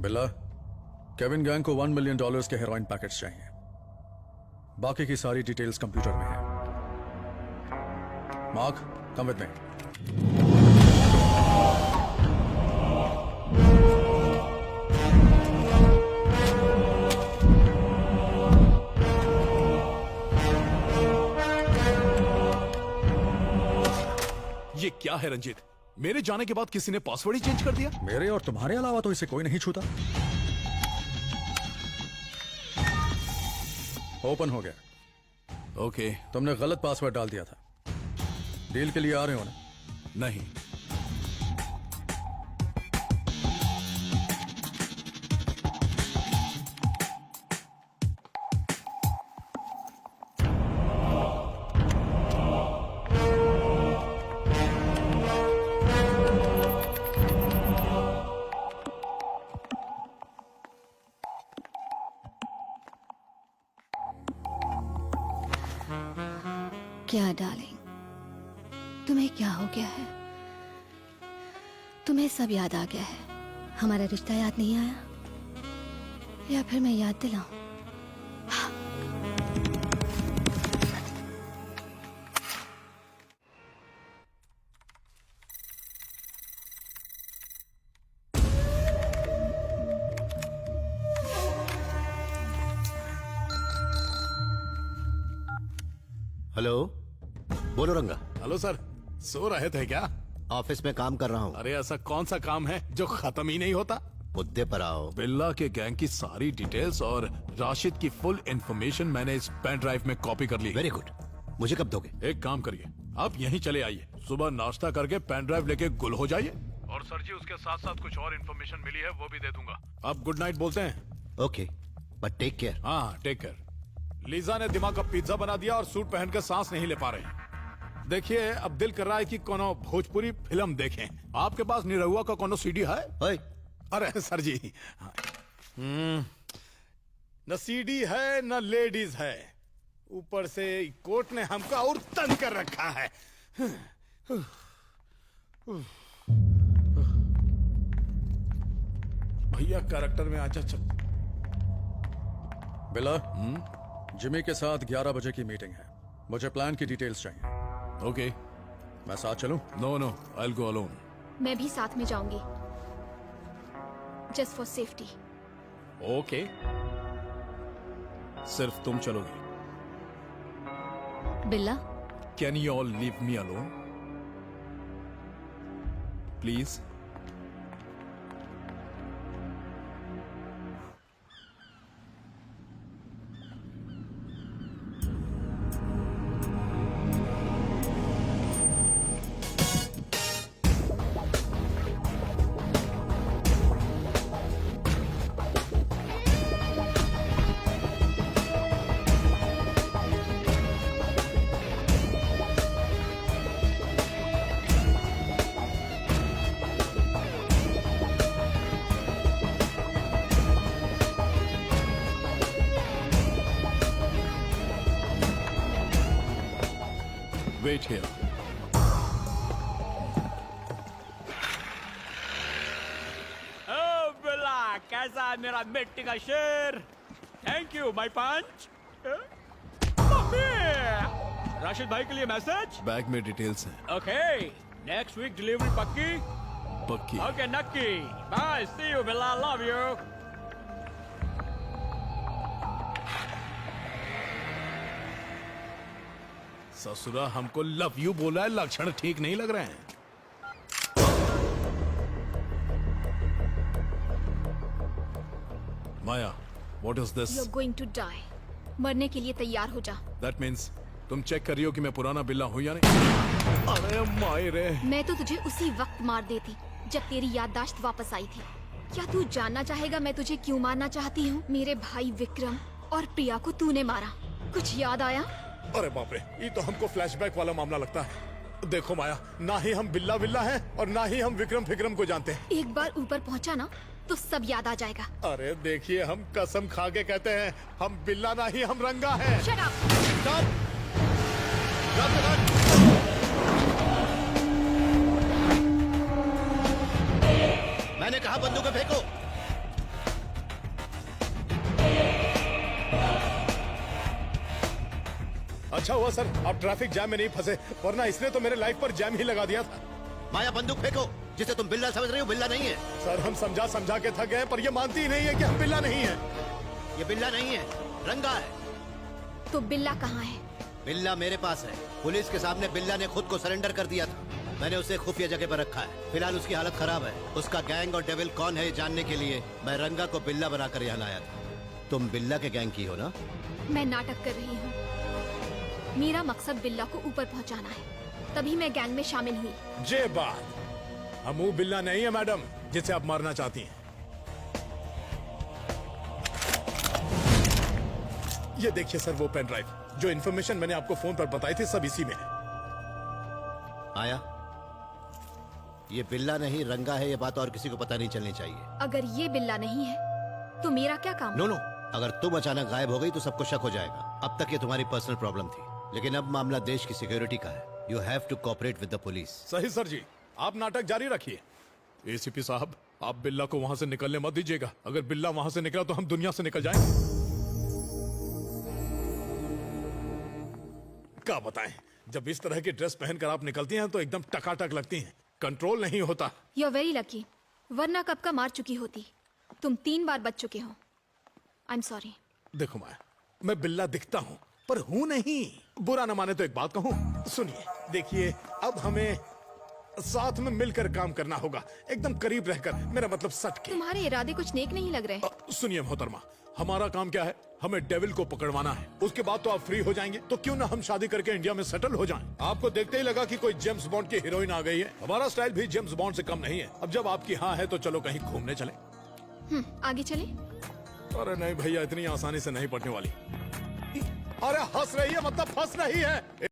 बिल्ला, Kevin gang को $1 million के हेरोइन पैकेट्स चाहिए। बाकी की सारी डिटेल्स कंप्यूटर में है। Mark, come with me. ये क्या है रंजीत? मेरे जाने के बाद किसी ने पासवर्ड ही चेंज कर दिया? मेरे और तुम्हारे अलावा तो इसे कोई नहीं छूता। ओपन हो गया। ओके। तुमने गलत पासवर्ड डाल दिया था। डील के लिए आ रहे हो ना? नहीं। क्या डार्लिंग, तुम्हें क्या हो गया है? तुम्हें सब याद आ गया है? हमारा रिश्ता याद नहीं आया? या फिर मैं याद दिलाऊं? हेलो, बोलो रंगा। हेलो सर, सो रहे थे क्या? ऑफिस में काम कर रहा हूँ। अरे ऐसा कौन सा काम है जो खत्म ही नहीं होता? मुद्दे पर आओ। बिल्ला के गैंग की सारी डिटेल्स और राशिद की फुल इंफॉर्मेशन मैंने इस पेन ड्राइव में कॉपी कर ली। Very good. मुझे कब दोगे? एक काम करिए, आप यहीं चले आइए। सुबह नाश्ता करके पेन ड्राइव लेके गुल हो जाइए। और सर जी, उसके साथ साथ कुछ और इंफॉर्मेशन मिली है, वो भी दे दूंगा। आप गुड नाइट बोलते हैं? Okay, but take care. हाँ, टेक केयर। लीजा ने दिमाग का पिज्जा बना दिया और सूट पहनकर सांस नहीं ले पा रहे हैं। देखिए, अब दिल कर रहा है कि कोनो भोजपुरी फिल्म देखें। आपके पास निरहुआ का कोनो सीडी है? ओए, अरे सर जी, न सीडी है न लेडीज है, ऊपर से कोर्ट ने हमको और तंग कर रखा है। भैया कैरेक्टर में आजा। बिल्ला, जिमी के साथ 11 बजे की मीटिंग है। मुझे प्लान की डिटेल्स चाहिए। ओके। मैं साथ चलूं? No no, I will go alone. मैं भी साथ में जाऊंगी, जस्ट फॉर सेफ्टी। ओके, सिर्फ तुम चलोगी? Billa, can you all leave me alone please? Wait here. ओ बिल्ला, कैसा है मेरा मिट्टी का शेर? Thank you my punch. Mummy, Rashid भाई के लिए मैसेज। बैग में डिटेल्स हैं। ओके, नेक्स्ट वीक डिलीवरी पक्की? पक्की। ओके नक्की। Bye, see you Billa, love you. ससुरा हमको लव यू बोला है, लक्षण ठीक नहीं लग रहे हैं। Maya, what is this? You are going to die. मरने के लिए तैयार हो जा। दैट मीन्स तुम चेक कर रही हो कि मैं पुराना बिल्ला हूं या नहीं? अरे मायरे, मैं तो तुझे उसी वक्त मार देती जब तेरी याददाश्त वापस आई थी। क्या तू जानना चाहेगा मैं तुझे क्यों मारना चाहती हूँ? मेरे भाई विक्रम और प्रिया को तूने मारा, कुछ याद आया? अरे बाप रे, ये तो हमको फ्लैशबैक वाला मामला लगता है। देखो माया, ना ही हम बिल्ला बिल्ला हैं और ना ही हम विक्रम फिक्रम को जानते हैं। एक बार ऊपर पहुँचा ना तो सब याद आ जाएगा। अरे देखिए, हम कसम खा के कहते हैं, हम बिल्ला ना ही हम रंगा है। Shut up. मैंने कहा बंदूकें फेंको। अच्छा हुआ सर आप ट्रैफिक जैम में नहीं फंसे, वरना इसने तो मेरे लाइफ पर जैम ही लगा दिया था। माया बंदूक फेंको, जिसे तुम बिल्ला समझ रही हो बिल्ला नहीं है। सर हम समझा समझा के थक गए, पर ये मानती ही नहीं है कि हम बिल्ला नहीं है। ये बिल्ला नहीं है, रंगा है। तो बिल्ला कहाँ है? बिल्ला मेरे पास है। पुलिस के सामने बिल्ला ने खुद को सरेंडर कर दिया था। मैंने उसे खुफिया जगह पर रखा है। फिलहाल उसकी हालत खराब है। उसका गैंग और डेविल कौन है ये जानने के लिए मैं रंगा को बिल्ला बनाकर यहाँ लाया था। तुम बिल्ला के गैंग की हो ना? मैं नाटक कर रही हूँ। मेरा मकसद बिल्ला को ऊपर पहुँचाना है, तभी मैं गैंग में शामिल हुई। जे बात, हम वो बिल्ला नहीं है मैडम जिसे आप मारना चाहती हैं। ये देखिए सर वो पेन ड्राइव, जो इन्फॉर्मेशन मैंने आपको फोन पर बताई थी सब इसी में है। आया, ये बिल्ला नहीं रंगा है, ये बात और किसी को पता नहीं चलनी चाहिए। अगर ये बिल्ला नहीं है तो मेरा क्या काम? नो नो, अगर तुम अचानक गायब हो गई तो सबको शक हो जाएगा। अब तक ये तुम्हारी पर्सनल प्रॉब्लम थी, लेकिन अब मामला देश की सिक्योरिटी का है। You have to cooperate with the police. सही सर जी, आप नाटक जारी रखिए। एसीपी साहब, आप बिल्ला को वहां से निकलने मत दीजिएगा। अगर बिल्ला वहां से निकला तो हम दुनिया से निकल जाएंगे। क्या बताएं, जब इस तरह की ड्रेस पहनकर आप निकलती हैं तो एकदम टकाटक लगती हैं, कंट्रोल नहीं होता। यू आर वेरी लकी, वरना कब का मार चुकी होती। तुम 3 बार बच चुके हो। I am sorry. देखो मैं बिल्ला दिखता हूँ पर हूँ नहीं। बुरा न माने तो एक बात कहूँ, सुनिए। देखिए अब हमें साथ में मिलकर काम करना होगा, एकदम करीब रहकर, मेरा मतलब सट के। तुम्हारे इरादे कुछ नेक नहीं लग रहे। सुनिए मोहतरमा, हमारा काम क्या है? हमें डेविल को पकड़वाना है। उसके बाद तो आप फ्री हो जाएंगे, तो क्यों ना हम शादी करके इंडिया में सेटल हो जाएं। आपको देखते ही लगा कि कोई जेम्स बॉन्ड की हीरोइन आ गई है। हमारा स्टाइल भी जेम्स बॉन्ड से कम नहीं है। अब जब आपकी हाँ है तो चलो कहीं घूमने चले। आगे चले? अरे नहीं भैया, इतनी आसानी से नहीं पड़ने वाली। अरे हंस रही है मतलब फंस रही है।